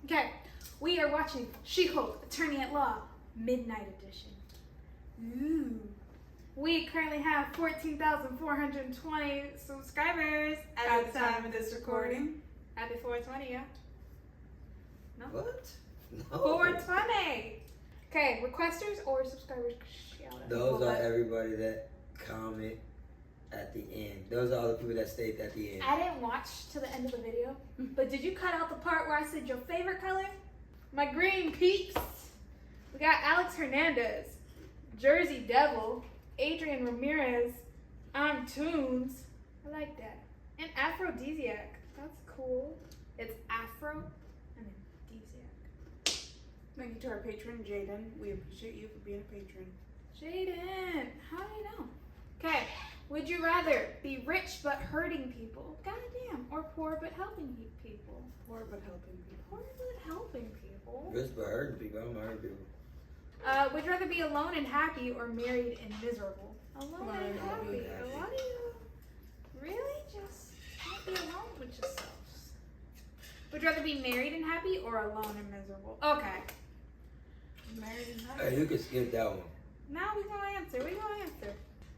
Okay, we are watching She-Hulk, Attorney at Law, Midnight Edition. Ooh. We currently have 14,420 subscribers at the time of this recording. Happy 420, yeah? No? What? No. 420! Okay, requesters or subscribers? Shout out. Those are everybody that comment at the end. Those are all the people that stayed at the end. I didn't watch to the end of the video, but did you cut out the part where I said your favorite color? My green peeps. We got Alex Hernandez, Jersey Devil, Adrian Ramirez, I'm Tunes. I like that. And Aphrodisiac. That's cool. It's Afro and then Disiac. Thank you to our patron, Jaden. We appreciate you for being a patron. Jaden, how do you know? Okay, would you rather be rich but hurting people? Goddamn. Or poor but helping people? Poor but helping people. Poor but helping people. Rich but hurting people. I'm hurting people. Would you rather be alone and happy or married and miserable? Alone and happy. A lot of you really just can't be alone with yourselves. Would you rather be married and happy or alone and miserable? Okay. Married and happy. Hey, you can skip that one. Now we gonna answer.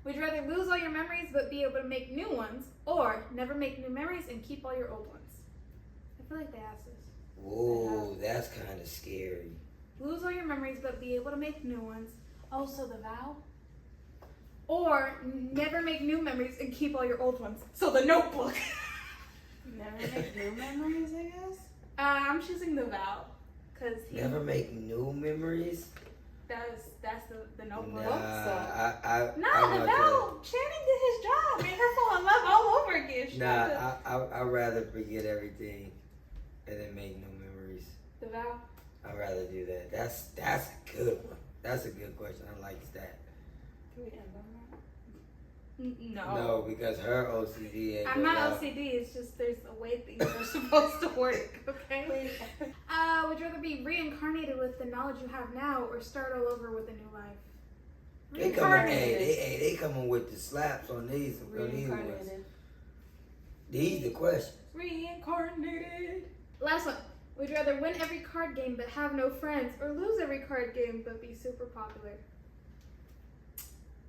Would you rather lose all your memories but be able to make new ones, or never make new memories and keep all your old ones? I feel like they asked this. Whoa, that's kind of scary. Lose all your memories but be able to make new ones. Also the vow. Or never make new memories and keep all your old ones. So the Notebook. Never make new memories, I guess. I'm choosing the vow. Cause Never make new memories? That's the Notebook. Nah, The vow. Channing did his job. Made her fall in love all over again. I'd rather forget everything and then make new memories. The vow. I'd rather do that. That's a good one. That's a good question. I like that. Can we end on that? No, because her OCD ain't I'm not OCD. It's just there's a way things are supposed to work. Okay. Would you rather be reincarnated with the knowledge you have now, or start all over with a new life? They coming with the slaps on these. Reincarnated. These the questions. Reincarnated. Last one. Would you rather win every card game but have no friends, or lose every card game but be super popular?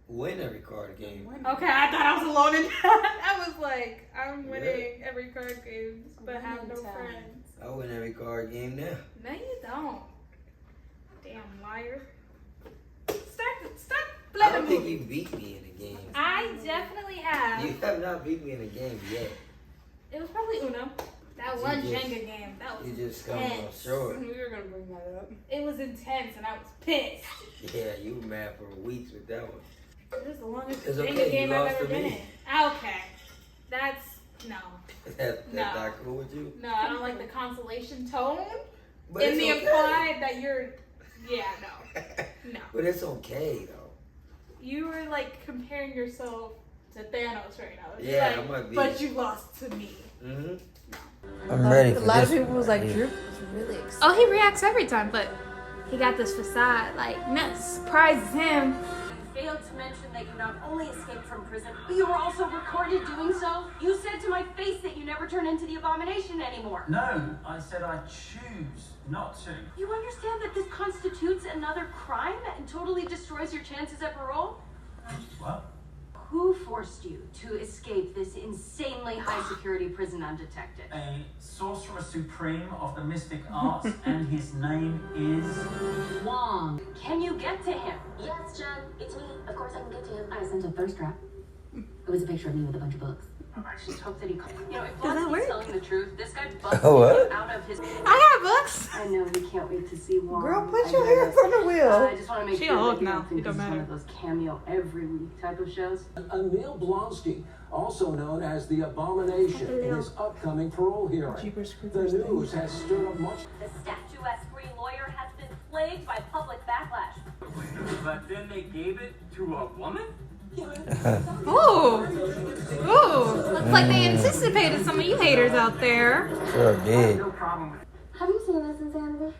Win every card game. Okay, I thought I was alone in that. I was like, I'm winning every card game but have no friends. I win every card game now. No, you don't. Damn liar. Stop I letting don't think you beat me in the game. I definitely have. You have not beat me in the game yet. It was probably Uno. That one Jenga game. That was You just come intense. on short. We were going to bring that up. It was intense and I was pissed. Yeah, you were mad for weeks with that one. It was the longest It's Jenga okay, game you I've lost ever to been me. in. Okay. That's, no. That's No. not cool with you? No, I don't like the consolation tone. But In it's the okay. implied that you're, yeah, no. No. But it's okay, though. You were like comparing yourself to Thanos right now. You're Yeah, like, I might be. but you lost to me. Mm-hmm. I'm ready for A lot of this people one was like, right Drew here. was really excited. Oh, he reacts every time, but he got this facade. Like, that surprises him. Failed to mention that you not only escaped from prison, but you were also recorded doing so. You said to my face that you never turn into the abomination anymore. No, I said I choose not to. You understand that this constitutes another crime and totally destroys your chances at parole? What? Who forced you to escape this insanely high security prison undetected? A sorcerer supreme of the mystic arts, and his name is Wong. Can you get to him? Yes, Jen, it's me. Of course I can get to him. I sent a thirst trap. It was a picture of me with a bunch of books. I just hope that he... You know, if Blonsky's telling the truth, this guy busted What? out of his... I have books. I know you can't wait to see Wong. Girl, put I your know. hands on the wheel. I just want to make She sure old that you now. don't think It don't this is one matter. of those cameo every week type of shows. Emil Blonsky, also known as the Abomination, in his upcoming parole hearing. The news has stirred up much. The statuesque-free lawyer has been plagued by public backlash. But then they gave it to a woman? Ooh. Looks like they anticipated some of you haters out there. Sure did. No problem with Have you seen this insanity?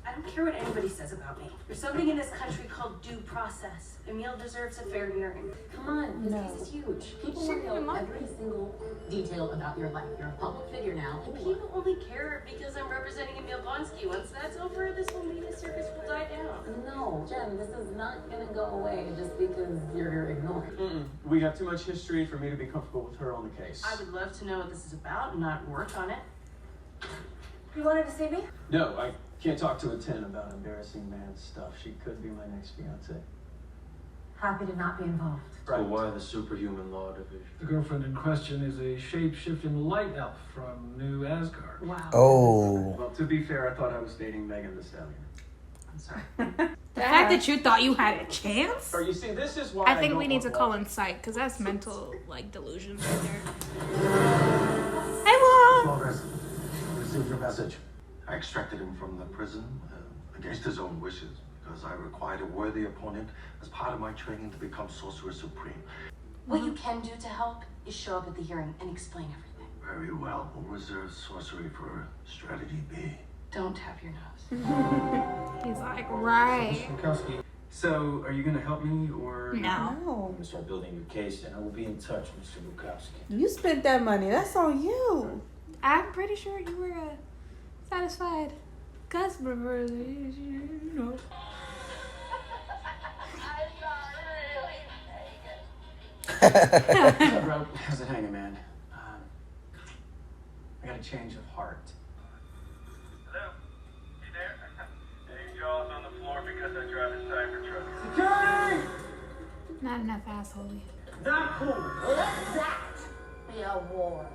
I don't care what anybody says about me. There's something in this country called due process. Emil deserves a fair hearing. Come on, this case is huge. People want to know every single detail about your life. You're a public figure now. People only care because I'm representing Emil Blonsky. Once that's over, this whole media circus will die down. No, Jen, this is not gonna go away just because you're ignored. We have too much history for me to be comfortable with her on the case. I would love to know what this is about and not work on it. You wanted to see me? No, I can't talk to a 10 about embarrassing man stuff. She could be my next fiance. Happy to not be involved. So why the superhuman law division? The girlfriend in question is a shape-shifting light elf from New Asgard. Wow. Oh. Well, to be fair, I thought I was dating Megan the Stallion. I'm sorry. The fact that you thought you had a chance? Or you see, this is why I think don't we need want to to call in psych, because that's mental, like, delusions right there. Hey, Mom! Progress. Received your message. I extracted him from the prison against his own wishes because I required a worthy opponent as part of my training to become Sorcerer Supreme. What you can do to help is show up at the hearing and explain everything. Very well. We'll reserve sorcery for strategy B. Don't tap your nose. He's like, right. So, are you going to help me, or... No. No. I'm going to start building your case, and I will be in touch, Mr. Bukowski. You spent that money. That's on you. I'm pretty sure you were satisfied customer for you know. Bro, how's it hanging, man? I got a change of heart. Hello? You there? Hey, Jaws on the floor because I drive a Cybertruck. Security! Not enough asshole. Not cool. Let that be a warning.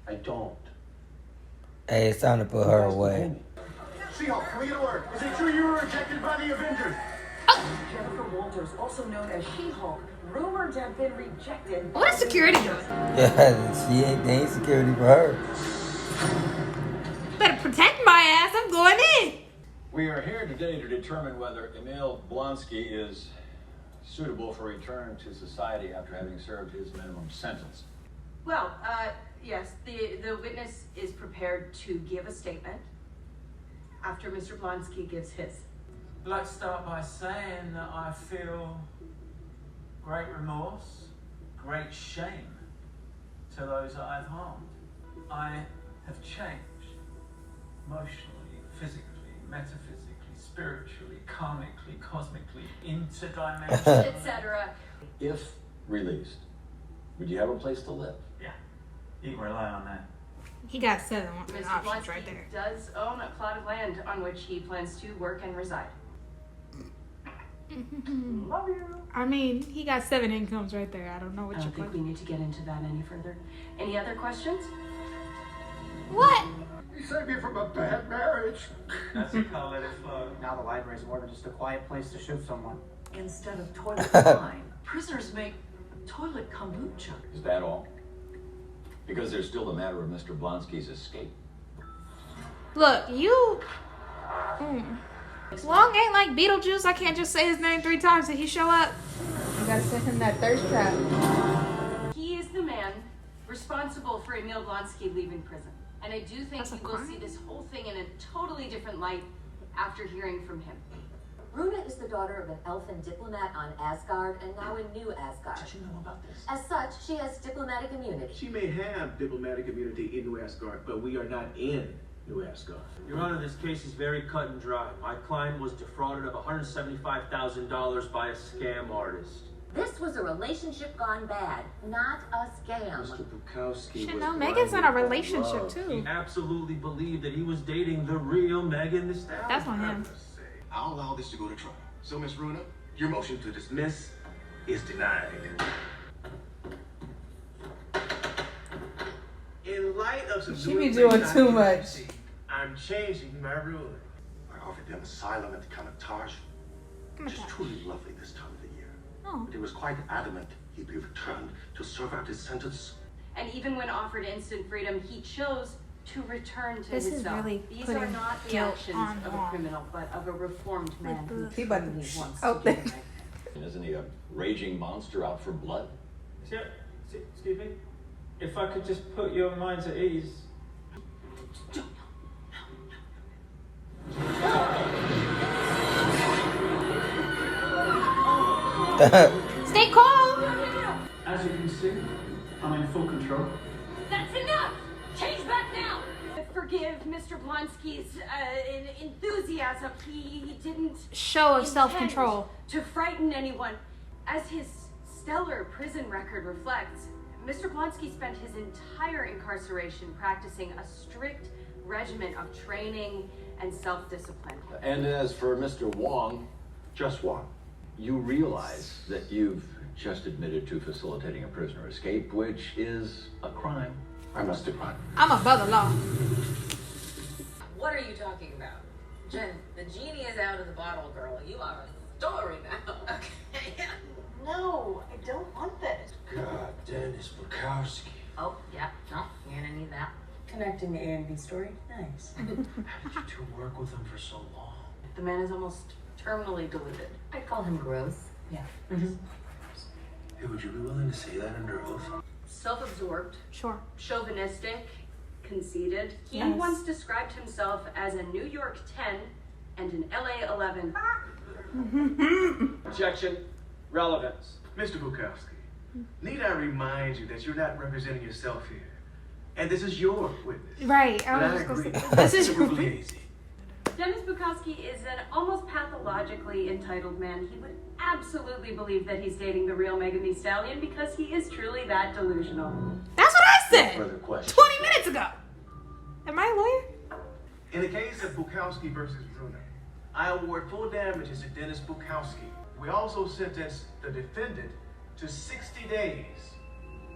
I don't. Hey, it's time to put her away. She-Hulk, can we get a word? Is it true you were rejected by the Avengers? Jennifer Walters, also known as She-Hulk, rumored to have been rejected. What is security doing? Yeah, they ain't security for her. Better protect my ass. I'm going in. We are here today to determine whether Emil Blonsky is suitable for return to society after having served his minimum sentence. Well, yes, the witness is prepared to give a statement after Mr. Blonsky gives his. I'd like to start by saying that I feel great remorse, great shame to those that I've harmed. I have changed emotionally, physically, metaphysically, spiritually, karmically, cosmically, interdimensionally, etc. If released, would you have a place to live? Yeah, you can rely on that. He got 7 Mr. options Blonsky right there. does own a plot of land on which he plans to work and reside. Love you. I mean, he got 7 incomes right there. I don't know what I you're don't think going we need to get into that any further. Any other questions? What? You saved me from a bad marriage. That's a call, let it flow. Now the library is more than just a quiet place to shoot someone. Instead of toilet wine, prisoners make toilet kombucha. Is that all? Because there's still the matter of Mr. Blonsky's escape. Look, you... Long ain't like Beetlejuice. I can't just say his name 3 times and he show up. You gotta send him that thirst trap. He is the man responsible for Emil Blonsky leaving prison. And I do think you will see this whole thing in a totally different light after hearing from him. Runa is the daughter of an elfin diplomat on Asgard and now in New Asgard. Did you know about this? As such, she has diplomatic immunity. She may have diplomatic immunity in New Asgard, but we are not in New Asgard. Your Honor, this case is very cut and dry. My client was defrauded of $175,000 by a scam artist. This was a relationship gone bad, not a scam. Mr. Bukowski Shit, was no, Megan's in a blinded by relationship love. too. He absolutely believed that he was dating the real Megan Thee Stallion. That's on him. I'll allow this to go to trial. So, Miss Runa, your motion to dismiss is denied. In light of some She new be doing information too I much. received, I'm changing my ruling. I offered them asylum at the Kamatage, which is truly lovely this time of the year. Oh. But he was quite adamant he'd be returned to serve out his sentence. And even when offered instant freedom, he chose to return to This his is cell. really These putting are not the guilt actions on of a Wong. criminal, but of a reformed man who He about to truly wants out to do there. the right thing. Isn't he a raging monster out for blood? Excuse me? If I could just put your minds at ease. Stay calm. As you can see, I'm in full control. That's enough! Change back now! Forgive Mr. Blonsky's enthusiasm. He didn't Show of intend self-control. to frighten anyone. As his stellar prison record reflects, Mr. Blonsky spent his entire incarceration practicing a strict regimen of training and self-discipline. And as for Mr. Wong, Just one. you realize that you've just admitted to facilitating a prisoner escape, which is a crime. I must decline. I'm above the law. What are you talking about? Jen, the genie is out of the bottle, girl. You are a story now. Okay. No, I don't want this. God, Dennis Bukowski. Oh, yeah, no, you're gonna need that. Connecting the A and B story? Nice. How did you two work with him for so long? The man is almost terminally deluded. I'd call him growth. Yeah. Hey, would you be willing to say that under oath? Self-absorbed, Sure. chauvinistic, conceited. He Yes. once described himself as a New York 10 and an LA 11. Objection. Relevance. Mr. Bukowski, need I remind you that you're not representing yourself here? And this is your witness. Right. But I I was just agree. gonna say, this is Mr. Bukowski. Dennis Bukowski is an almost pathologically entitled man. He would absolutely believe that he's dating the real Megan Thee Stallion because he is truly that delusional. That's what I said Further questions? 20 minutes ago. Am I a lawyer? In the case of Bukowski versus Bruno, I award full damages to Dennis Bukowski. We also sentence the defendant to 60 days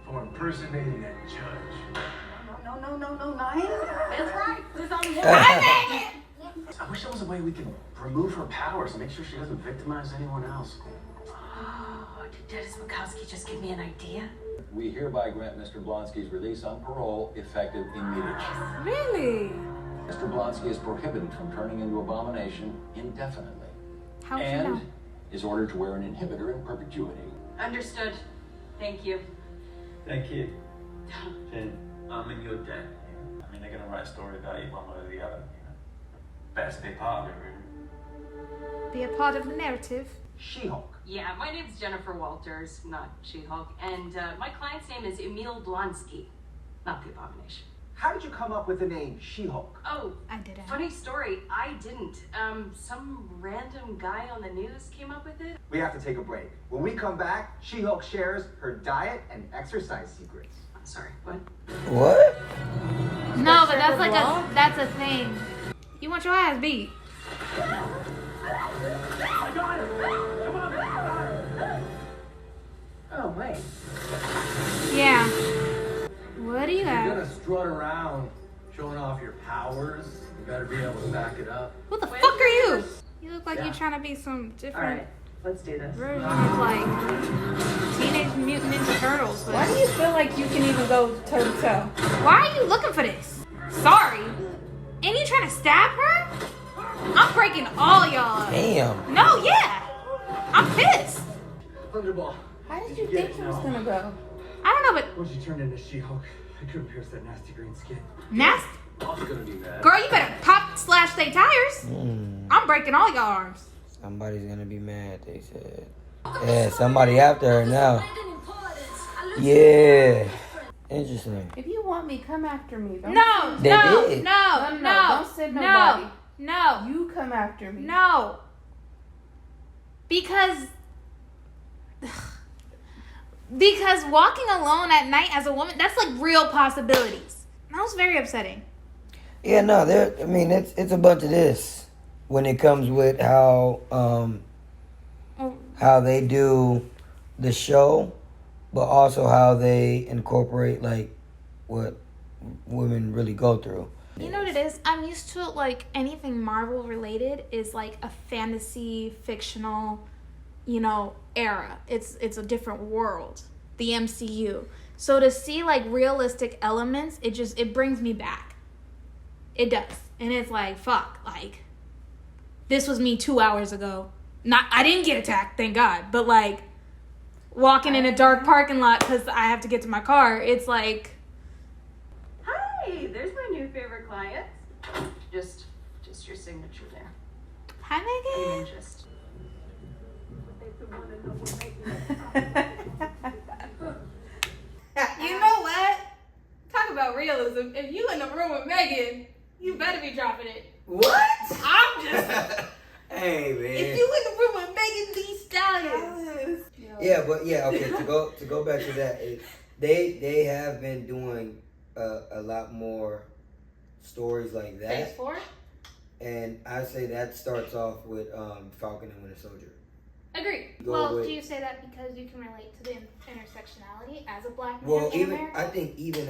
for impersonating a judge. No, 9. That's right. This on I wish there was a way we could remove her powers and make sure she doesn't victimize anyone else. Oh, did Dennis Bukowski just give me an idea? We hereby grant Mr. Blonsky's release on parole effective immediately. Really? Mr. Blonsky is prohibited from turning into abomination indefinitely. How would you And know? is ordered to wear an inhibitor in perpetuity. Understood. Thank you. Thank you. Jen, I'm in your debt. I mean, they're gonna write a story about you one way or the other. Best be part of it, really. Be a part of the narrative. She-Hulk. Yeah, my name's Jennifer Walters, not She-Hulk, and my client's name is Emil Blonsky, not the Abomination. How did you come up with the name She-Hulk? Oh, I didn't. funny story, I didn't. Some random guy on the news came up with it. We have to take a break. When we come back, She-Hulk shares her diet and exercise secrets. I'm sorry, what? What? No, but that's like that's a thing. You want your ass beat. Oh, wait. Yeah. What do you If you're have? gonna strut around showing off your powers, you better be able to back it up. Who the fuck are you? You look like you're trying to be some different Alright, let's do this. version of like Teenage Mutant Ninja Turtles. But Why do you feel like you can even go toe to toe? why are you looking for this? Sorry. And you trying to stab her? I'm breaking all y'all. Damn. No, yeah. I'm pissed. Thunderball. How did you think it was gonna go? I don't know, but Once you turned into She-Hulk, I couldn't pierce that nasty green skin. nasty. Mom's gonna be mad. Girl, you better pop slash stay tires. I'm breaking all y'all arms. Somebody's gonna be mad, they said. Yeah, somebody after her now. Yeah. Interesting. If you want me, come after me. Don't No, send- They no, did. no, No, no, don't send nobody. no, You come after me. no. Because walking alone at night as a woman, that's like real possibilities. That was very upsetting. Yeah, no, there. I mean, it's a bunch of this when it comes with how they do the show, but also how they incorporate like what women really go through. You know what it is? I'm used to like anything Marvel related is like a fantasy fictional, era. It's a different world, the MCU. So to see like realistic elements, it brings me back. It does. And it's like, fuck, like this was me 2 hours ago. I didn't get attacked, thank God, but like walking in a dark parking lot cuz I have to get to my car, it's like Hi, there's my new favorite client. Just your signature there. Hi, Megan. And just what they You know what? Talk about realism. If you in the room with Megan, you better be dropping it. What? I'm just. Hey man. If you in the room with Megan Thee Stallion. Yeah, but yeah, okay. To go back to that, they have been doing a lot more stories like that. Phase 4? And I say that starts off with Falcon and Winter Soldier. Agreed. Well, do you say that because you can relate to the intersectionality as a black man Well, in even America? I think even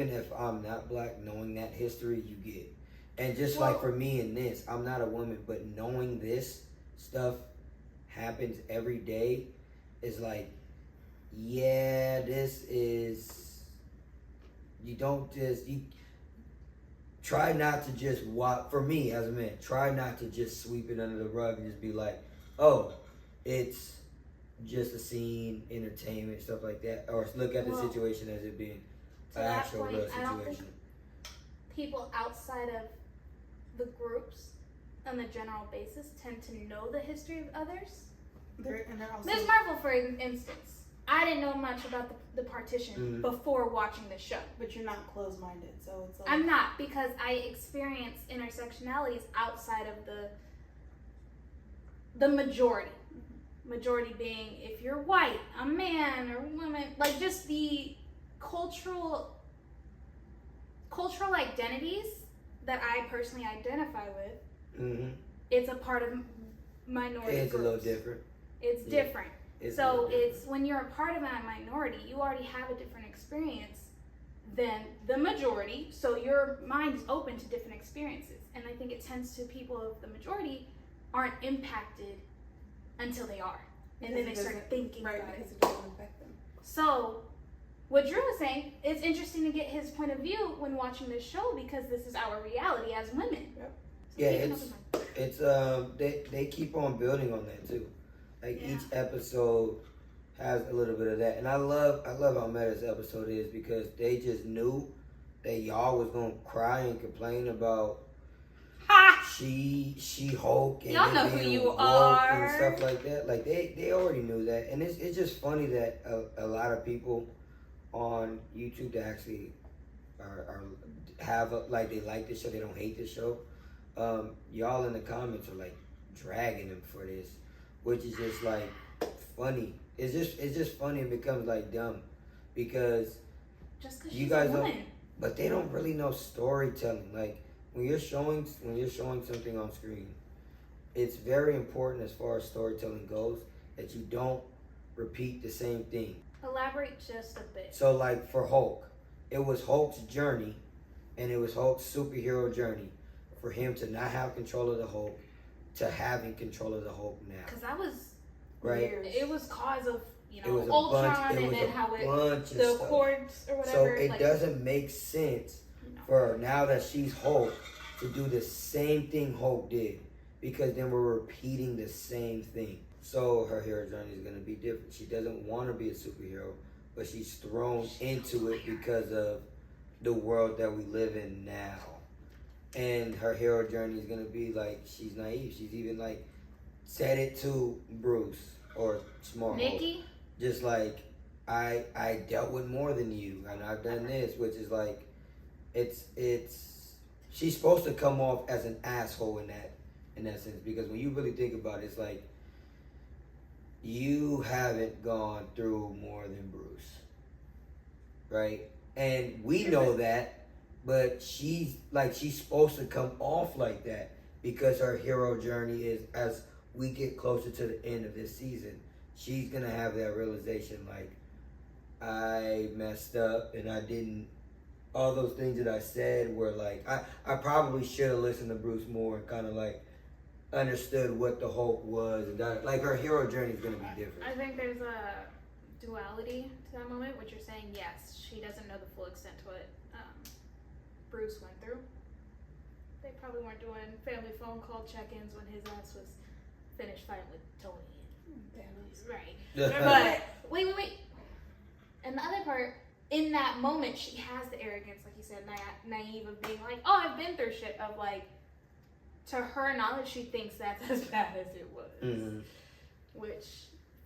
if I'm not black, knowing that history, you get. And just like for me in this, I'm not a woman, but knowing this stuff happens every day is like, yeah, this is. You don't just try not to just watch. For me as a man, try not to just sweep it under the rug and just be like, oh, it's just a scene, entertainment, stuff like that, or look at the situation as it being an actual real I don't think situation. people outside of the groups on the general basis tend to know the history of others. They're also Ms. Marvel, for instance, I didn't know much about the partition before watching the show. But you're not closed-minded, so it's like... I'm not, because I experience intersectionalities outside of the majority. Majority being if you're white, a man or woman, like just the cultural identities that I personally identify with. Mm-hmm. It's a part of minority It's groups. a little different. It's different. So it's when you're a part of a minority, you already have a different experience than the majority. So your mind is open to different experiences. And I think it tends to people of the majority aren't impacted until they are. And then they start thinking about it. Because it doesn't affect them. So what Drew was saying, it's interesting to get his point of view when watching this show because this is our reality as women. Yep. So Yeah, it's they keep on building on that too. Like each episode has a little bit of that, and I love how meta this episode is because they just knew that y'all was gonna cry and complain about she Hulk and y'all know who being you woke are and stuff like that. Like they already knew that, and it's just funny that a lot of people on YouTube that actually have like they like this show, they don't hate this show. Y'all in the comments are like dragging them for this, which is just like funny. It's just funny and becomes like dumb because you guys don't, but they don't really know storytelling. Like when you're showing something on screen, it's very important as far as storytelling goes that you don't repeat the same thing. Elaborate just a bit. So like for Hulk, it was Hulk's journey and it was Hulk's superhero journey for him to not have control of the Hulk to having control of the Hulk now. Because that was right. Weird. It was cause of Ultron and then how the Accords or whatever. So it doesn't make sense for now that she's Hulk to do the same thing Hulk did because then we're repeating the same thing. So her hero journey is going to be different. She doesn't want to be a superhero, but she's thrown into it because of the world that we live in now. And her hero journey is going to be like, she's naive. She's even like said it to Bruce or Small Nikki? Hulk. Just like, I dealt with more than you and I've done this, which is like, she's supposed to come off as an asshole in that sense because when you really think about it, it's like, you haven't gone through more than Bruce, right? And we know that, but she's supposed to come off like that because her hero journey is, as we get closer to the end of this season, she's gonna have that realization like, I messed up and I didn't, all those things that I said were like, I probably should have listened to Bruce more and kind of like understood what the Hulk was and that, like her hero journey is gonna be different. I think there's a duality to that moment, which you're saying, yes, she doesn't know the full extent to what Bruce went through. They probably weren't doing family phone call check-ins when his ass was finished fighting with Tony. Right. But wait. And the other part, in that moment, she has the arrogance, like you said, naive of being like, oh, I've been through shit, of like, to her knowledge, she thinks that's as bad as it was. Mm-hmm. which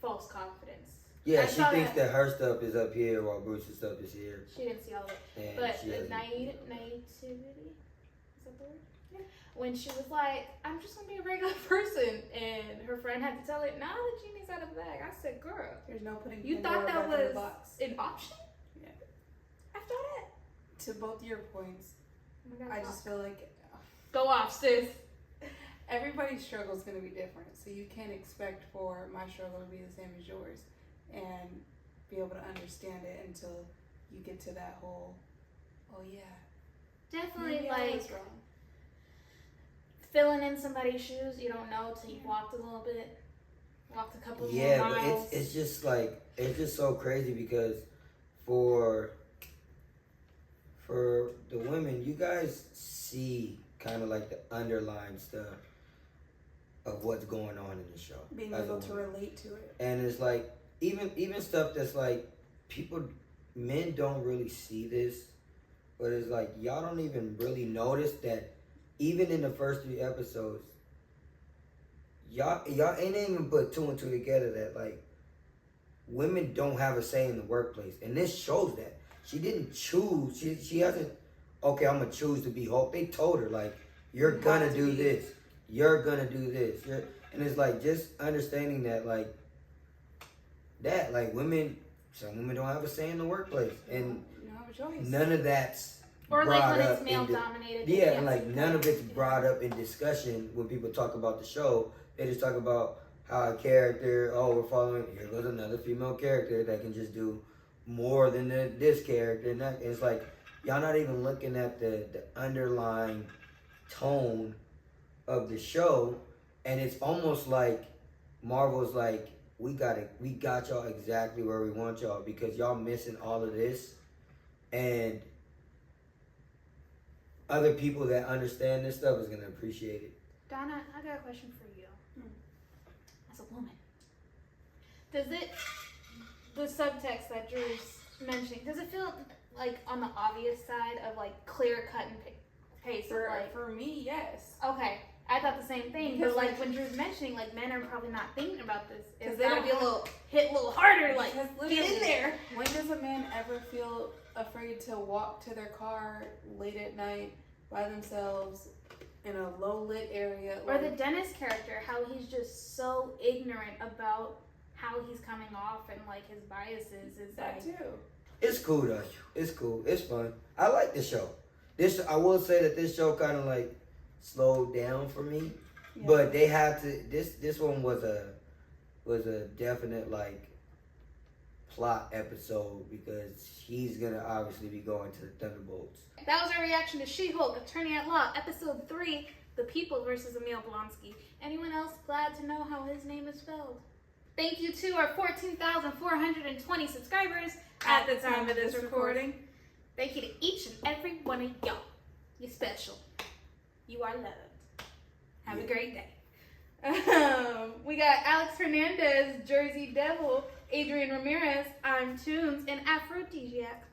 false confidence. Yeah, I she saw thinks that her stuff is up here while Bruce's stuff is here. She didn't see all of it. And But she the hasn't- naivety, is that the word? Yeah. When she was like, I'm just gonna be a regular person, and her friend had to tell her, nah, the genie's out of the bag. I said, girl, There's no putting you Pandora thought that back in the was box. an option? Yeah. After that. To both your points, Oh my God, I just feel like go off, sis. everybody's struggle is going to be different. So you can't expect for my struggle to be the same as yours and be able to understand it until you get to that whole, oh yeah. Definitely maybe I like was wrong. filling in somebody's shoes. You don't know till you've walked a little bit, walked a couple Yeah, more but miles. it's just like, it's just so crazy because for the women, you guys see kind of like the underlying stuff of what's going on in the show. Being as a able to woman. relate to it. And it's like, even stuff that's like, men don't really see this, but it's like, y'all don't even really notice that even in the first 3 episodes, y'all ain't even put 2 and 2 together that like, women don't have a say in the workplace. And this shows that. She didn't choose, she hasn't, okay, I'm gonna choose to be Hulk. They told her like, you're gonna do this. You're gonna do this. And it's like, just understanding that like, women, some women don't have a say in the workplace. And You don't have a choice. none of that's Or like brought when up it's male in dominated. yeah, and like none of it's brought up in discussion when people talk about the show. They just talk about how a character, oh, we're following, here goes another female character that can just do more than this character. And that, it's like, y'all not even looking at the underlying tone of the show. And it's almost like Marvel's like, we got y'all exactly where we want y'all because y'all missing all of this. And other people that understand this stuff is gonna appreciate it. Donna, I got a question for you. As a woman, does it, the subtext that Drew's mentioning, does it feel like on the obvious side of like clear cut and paste? For me, yes. Okay, I thought the same thing. Because, But like like, when Drew's mentioning, like men are probably not thinking about this. It's they gotta don't be a have- little hit a little harder. Like Because get in literally, there. When does a man ever feel afraid to walk to their car late at night by themselves in a low lit area? Or the Dennis character, how he's just so ignorant about how he's coming off and like his biases is that like, too. It's cool though. It's cool. It's fun. I like the show. I will say that this show kind of like slowed down for me, but they had to. This one was a definite like plot episode because he's gonna obviously be going to the Thunderbolts. That was our reaction to She-Hulk, Attorney at Law, Episode 3, The People versus Emil Blonsky. Anyone else glad to know how his name is spelled? Thank you to our 14,420 subscribers at the time of this recording. Thank you to each and every one of y'all. You're special. You are loved. Have a great day. We got Alex Hernandez, Jersey Devil, Adrian Ramirez, I'm Tunes, and Aphrodisiac.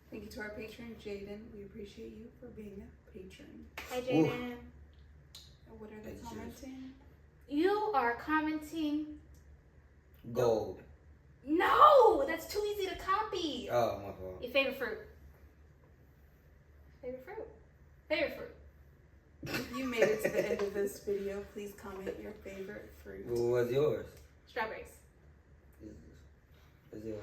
Thank you to our patron, Jaden. We appreciate you for being a patron. Hi, Jaden. What are they commenting? You are commenting. Gold. No, that's too easy to copy. Oh, my fault. Your favorite fruit. Favorite fruit. Favorite fruit. If you made it to the end of this video, please comment your favorite fruit. What was yours? Strawberries. What's yours?